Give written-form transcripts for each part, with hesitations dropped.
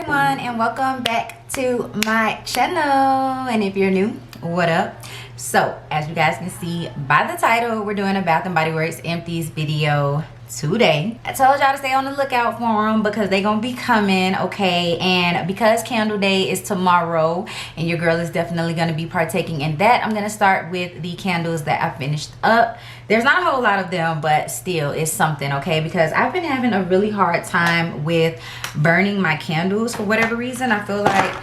everyone, and welcome back to my channel. And if you're new, what up? So as you guys can see by the title, we're doing a Bath & Body Works Empties video today. I told y'all to stay on the lookout for them because they gonna be coming, okay? And because candle day is tomorrow and your girl is definitely gonna be partaking in that, I'm gonna start with the candles that I finished up. There's not a whole lot of them, but still it's something, okay? Because I've been having a really hard time with burning my candles for whatever reason. I feel like,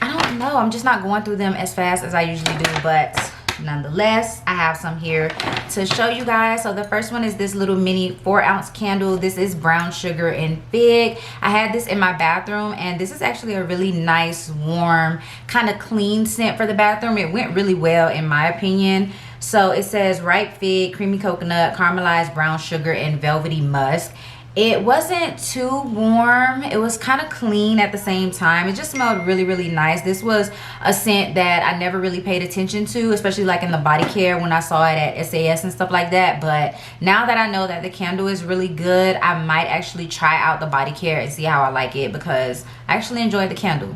I don't know, I'm just not going through them as fast as I usually do, but nonetheless, I have some here to show you guys. So the first one is this little mini 4-ounce candle. This is brown sugar and fig. I had this in my bathroom, and this is actually a really nice, warm, kind of clean scent for the bathroom. It went really well in my opinion. So it says ripe fig, creamy coconut, caramelized brown sugar, and velvety musk. It wasn't too warm. It was kind of clean at the same time. It just smelled really, really nice. This was a scent that I never really paid attention to, especially like in the body care when I saw it at SAS and stuff like that. But now that I know that the candle is really good, I might actually try out the body care and see how I like it, because I actually enjoyed the candle.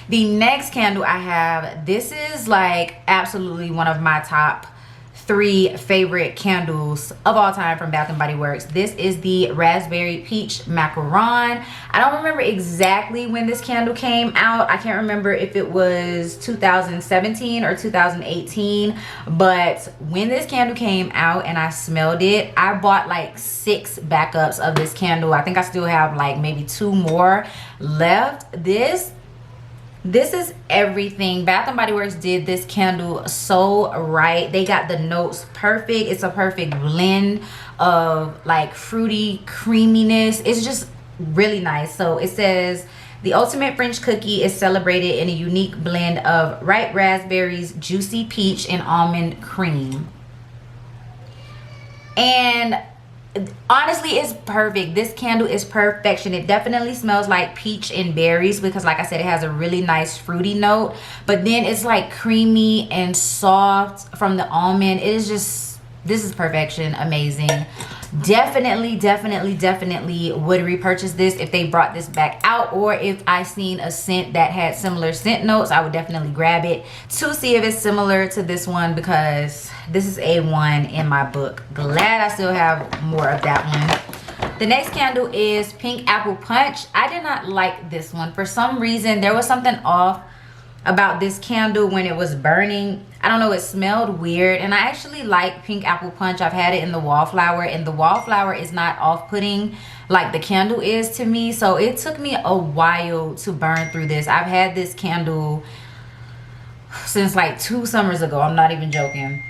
The next candle I have, this is like absolutely one of my top 3 favorite candles of all time from Bath & Body Works. This is the Raspberry Peach Macaron. I don't remember exactly when this candle came out. I can't remember if it was 2017 or 2018, but when this candle came out and I smelled it, I bought like 6 backups of this candle. I think I still have like maybe 2 more left. This is everything. Bath & Body Works did this candle so right. They got the notes perfect. It's a perfect blend of like fruity creaminess. It's just really nice. So it says the ultimate French cookie is celebrated in a unique blend of ripe raspberries, juicy peach, and almond cream. And honestly, it's perfect. This candle is perfection. It definitely smells like peach and berries because, like I said, it has a really nice fruity note, but then it's like creamy and soft from the almond. It is just, this is perfection. Amazing. Definitely would repurchase this if they brought this back out, or if I seen a scent that had similar scent notes, I would definitely grab it to see if it's similar to this one, because this is A1 in my book. Glad I still have more of that one. The next candle is Pink Apple Punch. I did not like this one. For some reason, there was something off about this candle when it was burning. I don't know, it smelled weird. And I actually like Pink Apple Punch. I've had it in the Wallflower, and the Wallflower is not off-putting like the candle is to me. So it took me a while to burn through this. I've had this candle since like 2 summers ago. I'm not even joking.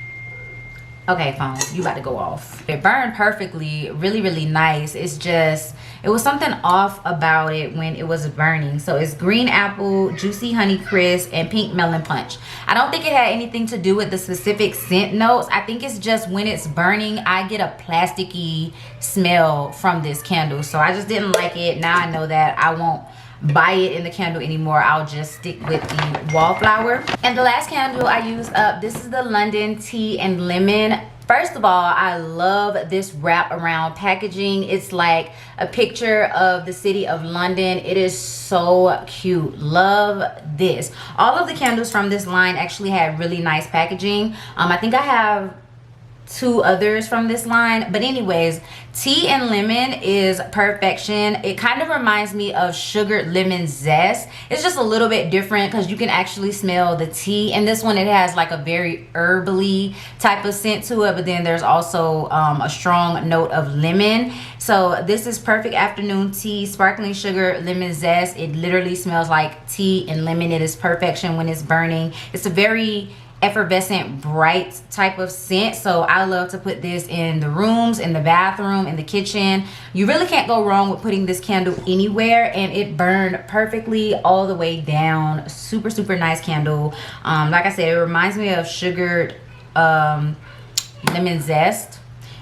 Okay, phone, you about to go off. It burned perfectly, really nice. It's just, it was something off about it when it was burning. So it's green apple, juicy honey crisp, and pink melon punch. I don't think it had anything to do with the specific scent notes. I think it's just when it's burning, I get a plasticky smell from this candle. So I just didn't like it. Now I know that I won't buy it in the candle anymore. I'll just stick with the Wallflower. And the last candle I used up, this is the London Tea and Lemon. First of all, I love this wrap around packaging. It's like a picture of the city of London. It is so cute. Love this. All of the candles from this line actually had really nice packaging. I think I have 2 others from this line, but anyways, tea and lemon is perfection. It kind of reminds me of sugared lemon zest. It's just a little bit different because you can actually smell the tea. And this one, it has like a very herbally type of scent to it, but then there's also a strong note of lemon. So this is perfect afternoon tea, sparkling sugar, lemon zest. It literally smells like tea and lemon. It is perfection when it's burning. It's a very effervescent, bright type of scent. So I love to put this in the rooms, in the bathroom, in the kitchen. You really can't go wrong with putting this candle anywhere, and it burned perfectly all the way down. Super nice candle. Like I said, it reminds me of sugared lemon zest.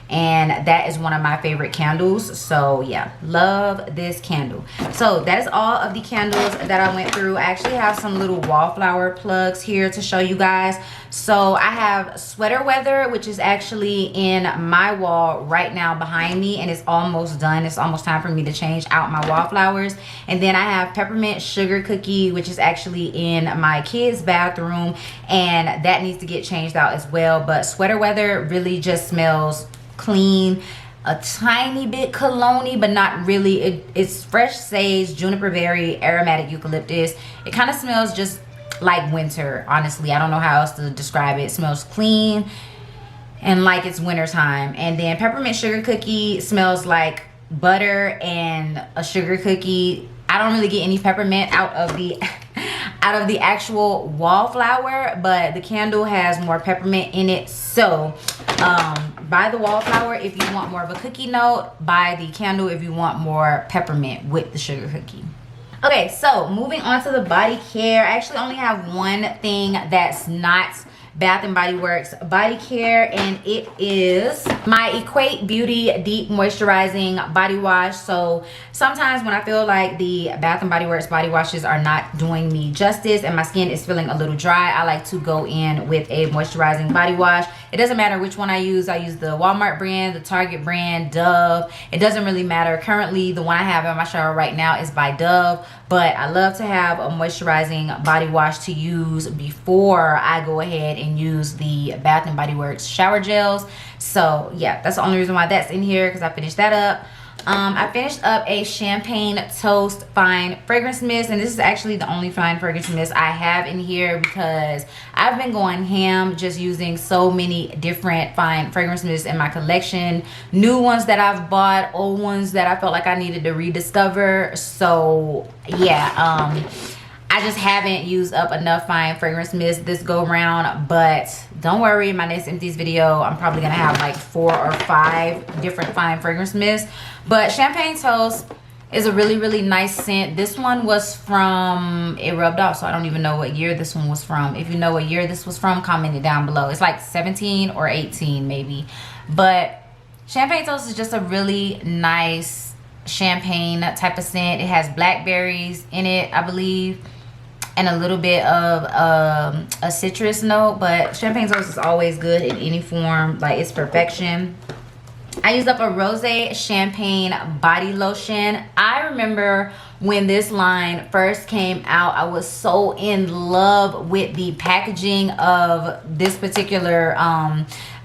and that is one of my favorite candles. So yeah, love this candle. So that is all of the candles that I went through. I actually have some little Wallflower plugs here to show you guys. So I have Sweater Weather, which is actually in my wall right now behind me, and it's almost done. It's almost time for me to change out my Wallflowers. And then I have Peppermint Sugar Cookie, which is actually in my kids' bathroom, and that needs to get changed out as well. But Sweater Weather really just smells clean, a tiny bit cologne-y, but not really. It's fresh sage, juniper berry, aromatic eucalyptus. It kind of smells just like winter, honestly. I don't know how else to describe it. It smells clean and like it's winter time. And then Peppermint Sugar Cookie smells like butter and a sugar cookie. I don't really get any peppermint out of the actual Wallflower, but the candle has more peppermint in it. So buy the Wallflower if you want more of a cookie note. Buy the candle if you want more peppermint with the sugar cookie. Okay, so moving on to the body care. I actually only have one thing that's not Bath and Body Works body care, and it is my Equate Beauty Deep Moisturizing Body Wash. So sometimes when I feel like the Bath and Body Works body washes are not doing me justice and my skin is feeling a little dry, I like to go in with a moisturizing body wash. It doesn't matter which one I use. I use the Walmart brand, the Target brand, Dove. It doesn't really matter. Currently, the one I have in my shower right now is by Dove, but I love to have a moisturizing body wash to use before I go ahead and use the Bath and Body Works shower gels. So yeah, that's the only reason why that's in here, because I finished that up. I finished up a Champagne Toast Fine Fragrance Mist, and this is actually the only fine fragrance mist I have in here because I've been going ham just using so many different fine fragrance mists in my collection. New ones that I've bought, old ones that I felt like I needed to rediscover. So yeah, I just haven't used up enough fine fragrance mist this go round, but don't worry, in my next Empties video, I'm probably gonna have like 4 or 5 different fine fragrance mists. But Champagne Toast is a really, really nice scent. This one was from, it rubbed off, so I don't even know what year this one was from. If you know what year this was from, comment it down below. It's like 17 or 18 maybe. But Champagne Toast is just a really nice champagne type of scent. It has blackberries in it, I believe, and a little bit of a citrus note. But Champagne Toast is always good in any form. Like, it's perfection. I used up a Rosé Champagne body lotion. I remember when this line first came out, I was so in love with the packaging of this particular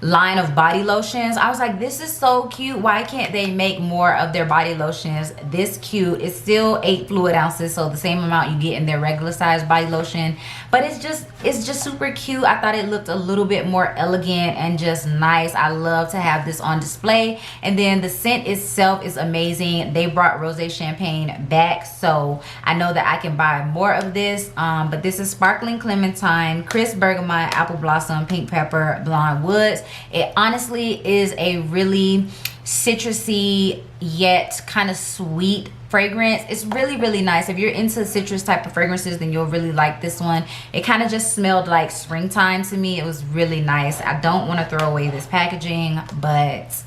line of body lotions. I was like, this is so cute. Why can't they make more of their body lotions this cute? It's still 8 fluid ounces, so the same amount you get in their regular size body lotion, but it's just super cute. I thought it looked a little bit more elegant and just nice. I love to have this on display. And then the scent itself is amazing. They brought Rosé Champagne back, so I know that I can buy more of this. But this is Sparkling Clementine, Crisp Bergamot, Apple Blossom, Pink Pepper, Blonde Woods. It honestly is a really citrusy yet kind of sweet fragrance. It's really, really nice. If you're into citrus type of fragrances, then you'll really like this one. It kind of just smelled like springtime to me. It was really nice. I don't want to throw away this packaging, but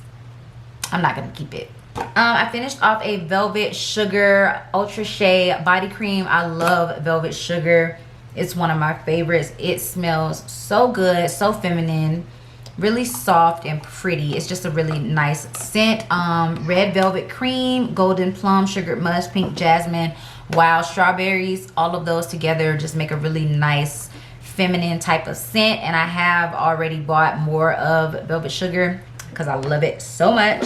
I'm not going to keep it. I finished off a Velvet Sugar Ultra Shea body cream. I love Velvet Sugar. It's one of my favorites. It smells so good, so feminine, really soft and pretty. It's just a really nice scent. Red Velvet Cream, Golden Plum, Sugared Musk, Pink Jasmine, Wild Strawberries. All of those together just make a really nice feminine type of scent. And I have already bought more of Velvet Sugar because I love it so much.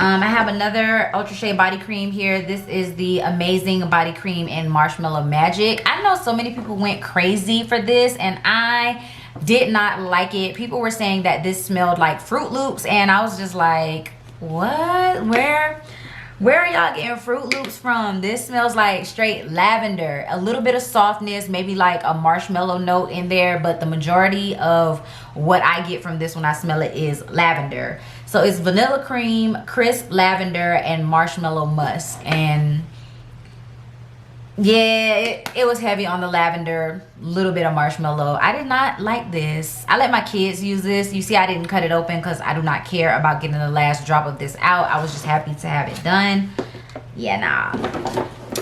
I have another Ultra Shea body cream here. This is the Amazing Body Cream in Marshmallow Magic. I know so many people went crazy for this, and I did not like it. People were saying that this smelled like Fruit Loops, and I was just like, what? Where are y'all getting Fruit Loops from? This smells like straight lavender. A little bit of softness, maybe like a marshmallow note in there, but the majority of what I get from this when I smell it is lavender. So it's vanilla cream, crisp lavender, and marshmallow musk. And Yeah, it was heavy on the lavender, little bit of marshmallow. I did not like this. I let my kids use this. You see, I didn't cut it open because I do not care about getting the last drop of this out. I was just happy to have it done. Yeah, nah.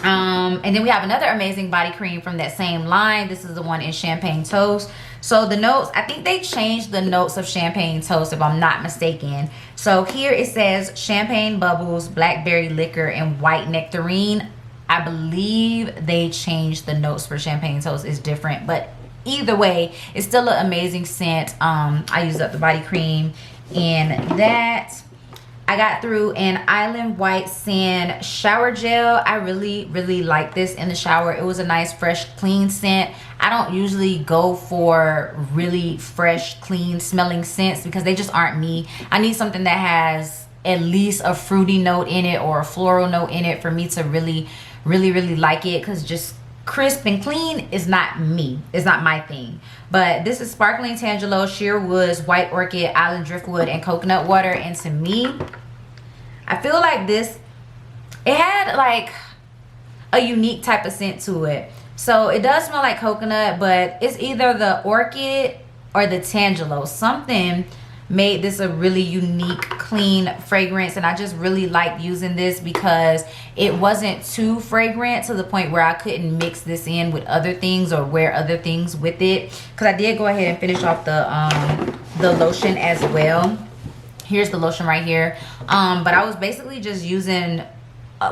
And then we have another amazing body cream from that same line. This is the one in Champagne Toast. So the notes, I think they changed the notes of Champagne Toast if I'm not mistaken. So here it says champagne bubbles, blackberry liquor, and white nectarine. I believe they changed the notes for Champagne Toast. It's different, but either way, it's still an amazing scent. I used up the body cream in that. I got through an Island White Sand shower gel. I really like this in the shower. It was a nice, fresh, clean scent. I don't usually go for really fresh, clean smelling scents because they just aren't me. I need something that has at least a fruity note in it or a floral note in it for me to really like it, because just crisp and clean is not me. It's not my thing. But this is Sparkling Tangelo, Sheer Woods, White Orchid, Island Driftwood, and Coconut Water. And to me, I feel like this, it had like a unique type of scent to it. So it does smell like coconut, but it's either the orchid or the tangelo. Something made this a really unique, clean fragrance, and I just really liked using this because it wasn't too fragrant to the point where I couldn't mix this in with other things or wear other things with it. Because I did go ahead and finish off the lotion as well. Here's the lotion right here. But I was basically just using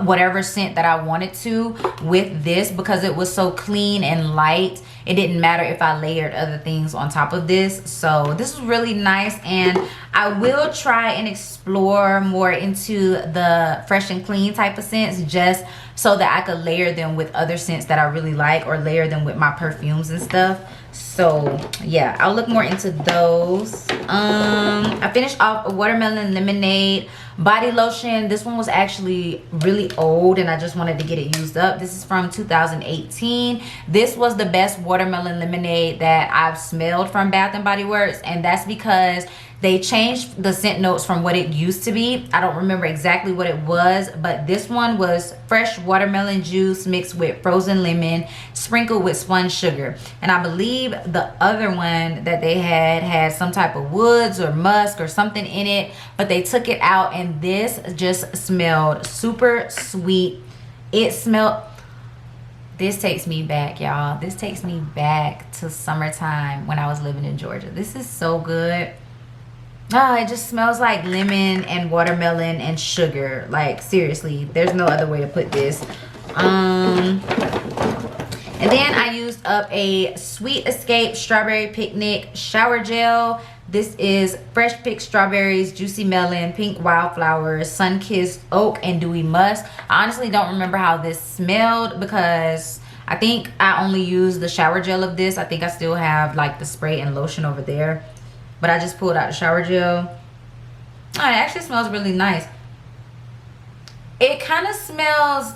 whatever scent that I wanted to with this because it was so clean and light. It didn't matter if I layered other things on top of this. So this is really nice, and I will try and explore more into the fresh and clean type of scents just so that I could layer them with other scents that I really like, or layer them with my perfumes and stuff. So yeah, I'll look more into those. I finished off a watermelon lemonade body lotion. This one was actually really old and I just wanted to get it used up. This is from 2018. This was the best watermelon lemonade that I've smelled from Bath and Body Works, and that's because they changed the scent notes from what it used to be. I don't remember exactly what it was, but this one was fresh watermelon juice mixed with frozen lemon, sprinkled with spun sugar. And I believe the other one that they had some type of woods or musk or something in it, but they took it out, and this just smelled super sweet. It smelled, this takes me back, y'all. This takes me back to summertime when I was living in Georgia. This is so good. Oh, it just smells like lemon and watermelon and sugar. Like, seriously, there's no other way to put this. And then I used up a Sweet Escape Strawberry Picnic shower gel. This is fresh picked strawberries, juicy melon, pink wildflowers, sun-kissed oak, and dewy musk. I honestly don't remember how this smelled because I think I only used the shower gel of this. I think I still have like the spray and lotion over there, but I just pulled out the shower gel. Oh, it actually smells really nice. It kind of smells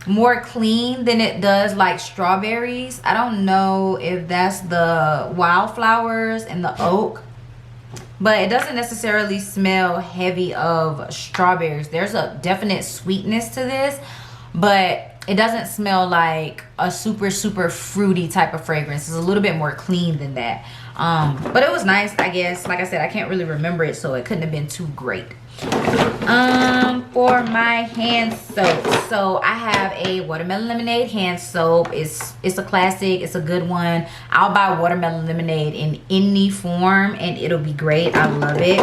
more clean than it does like strawberries. I don't know if that's the wildflowers and the oak, but it doesn't necessarily smell heavy of strawberries. There's a definite sweetness to this, but it doesn't smell like a super fruity type of fragrance. It's a little bit more clean than that. But it was nice, I guess. Like I said, I can't really remember it, so it couldn't have been too great. For my hand soap, so I have a watermelon lemonade hand soap. It's a classic, it's a good one. I'll buy watermelon lemonade in any form and it'll be great. I love it.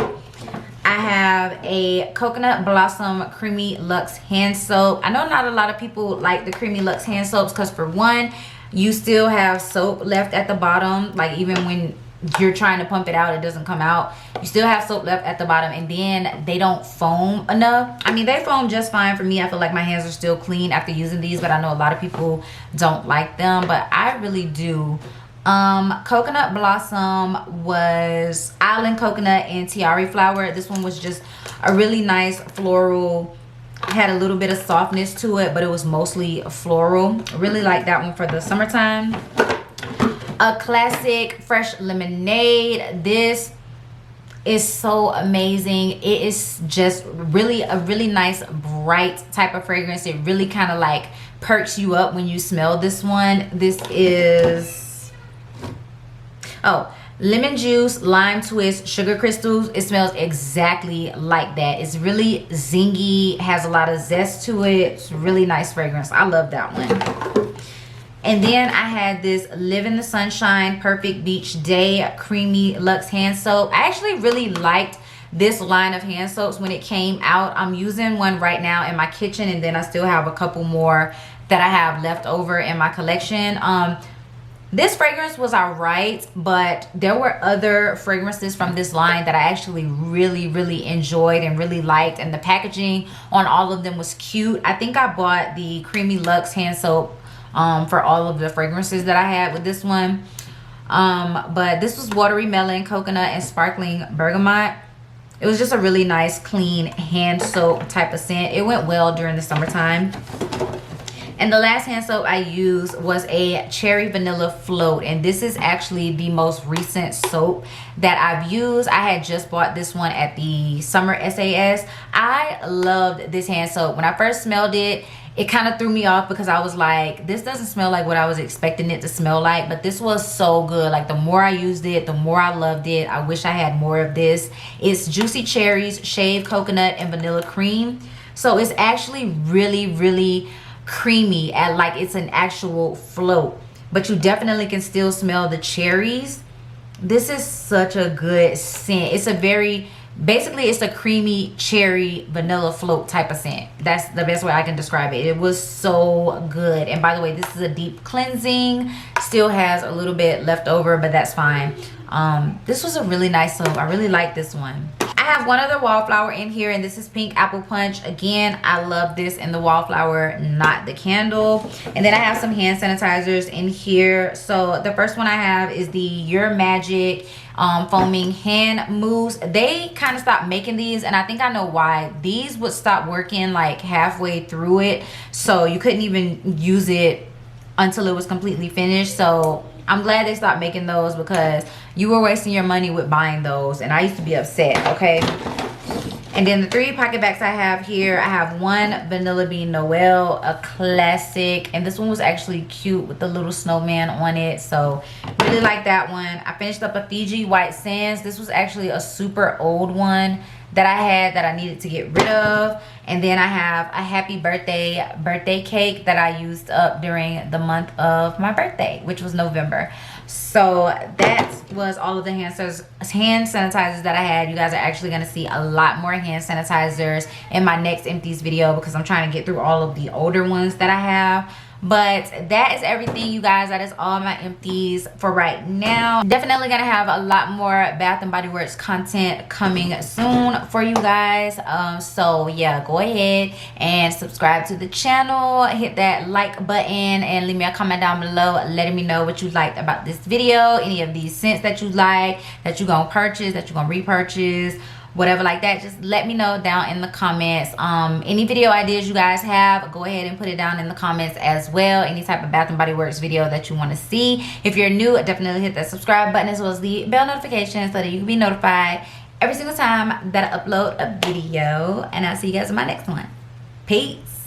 I have a coconut blossom creamy luxe hand soap. I know not a lot of people like the creamy luxe hand soaps because, for one, you still have soap left at the bottom. Like, even when you're trying to pump it out, it doesn't come out. You still have soap left at the bottom, and then they don't foam enough. I mean, they foam just fine for me. I feel like my hands are still clean after using these, but I know a lot of people don't like them, but I really do. Coconut blossom was island coconut and tiare flower. This one was just a really nice floral, had a little bit of softness to it, but it was mostly floral. I really like that one for the summertime. A classic fresh lemonade. This is so amazing. It is just really a really nice bright type of fragrance. It really kind of like perks you up when you smell this one. This is, oh, lemon juice, lime twist, sugar crystals. It smells exactly like that. It's really zingy, has a lot of zest to it. It's really nice fragrance. I love that one. And then I had this Live in the Sunshine Perfect Beach Day Creamy Luxe Hand Soap. I actually really liked this line of hand soaps when it came out. I'm using one right now in my kitchen, and then I still have a couple more that I have left over in my collection. This fragrance was alright, but there were other fragrances from this line that I actually really enjoyed and really liked, and the packaging on all of them was cute. I think I bought the Creamy Luxe hand soap for all of the fragrances that I had with this one. But this was watery melon, coconut, and sparkling bergamot. It was just a really nice clean hand soap type of scent. It went well during the summertime. And the last hand soap I used was a cherry vanilla float, and this is actually the most recent soap that I've used. I had just bought this one at the summer SAS. I loved this hand soap. When I first smelled it, it kind of threw me off because I was like, this doesn't smell like what I was expecting it to smell like, but this was so good. Like, the more I used it, the more I loved it. I wish I had more of this. It's juicy cherries, shaved coconut, and vanilla cream. So it's actually really creamy, at like it's an actual float, but you definitely can still smell the cherries. This is such a good scent. It's a very, basically it's a creamy cherry vanilla float type of scent. That's the best way I can describe it. It was so good. And by the way, this is a deep cleansing, still has a little bit left over, but that's fine. This was a really nice soap. I really like this one. I have one other Wallflower in here, and this is Pink Apple Punch. Again, I love this in the Wallflower, not the candle. And then I have some hand sanitizers in here. So the first one I have is the Your Magic foaming hand mousse. They kind of stopped making these, and I think I know why. These would stop working like halfway through it, so you couldn't even use it until it was completely finished. So I'm glad they stopped making those, because you were wasting your money with buying those, and I used to be upset, okay? And then the 3 pocket bags I have here, I have one Vanilla Bean Noel, a classic, and this one was actually cute with the little snowman on it, so really like that one. I finished up a Fiji White Sands. This was actually a super old one that I had that I needed to get rid of. And then I have a Happy Birthday cake that I used up during the month of my birthday, which was November. So that was all of the hand sanitizers that I had. You guys are actually going to see a lot more hand sanitizers in my next Empties video, because I'm trying to get through all of the older ones that I have. But that is everything, you guys. That is all my Empties for right now. Definitely gonna have a lot more Bath and Body Works content coming soon for you guys. So yeah, go ahead and subscribe to the channel, hit that like button, and leave me a comment down below letting me know what you liked about this video, any of these scents that you like, that you're gonna purchase, that you're gonna repurchase, whatever like that. Just let me know down in the comments. Any video ideas you guys have, go ahead and put it down in the comments as well. Any type of Bath and Body Works video that you want to see. If you're new, definitely hit that subscribe button, as well as the bell notification, so that you can be notified every single time that I upload a video. And I'll see you guys in my next one. Peace.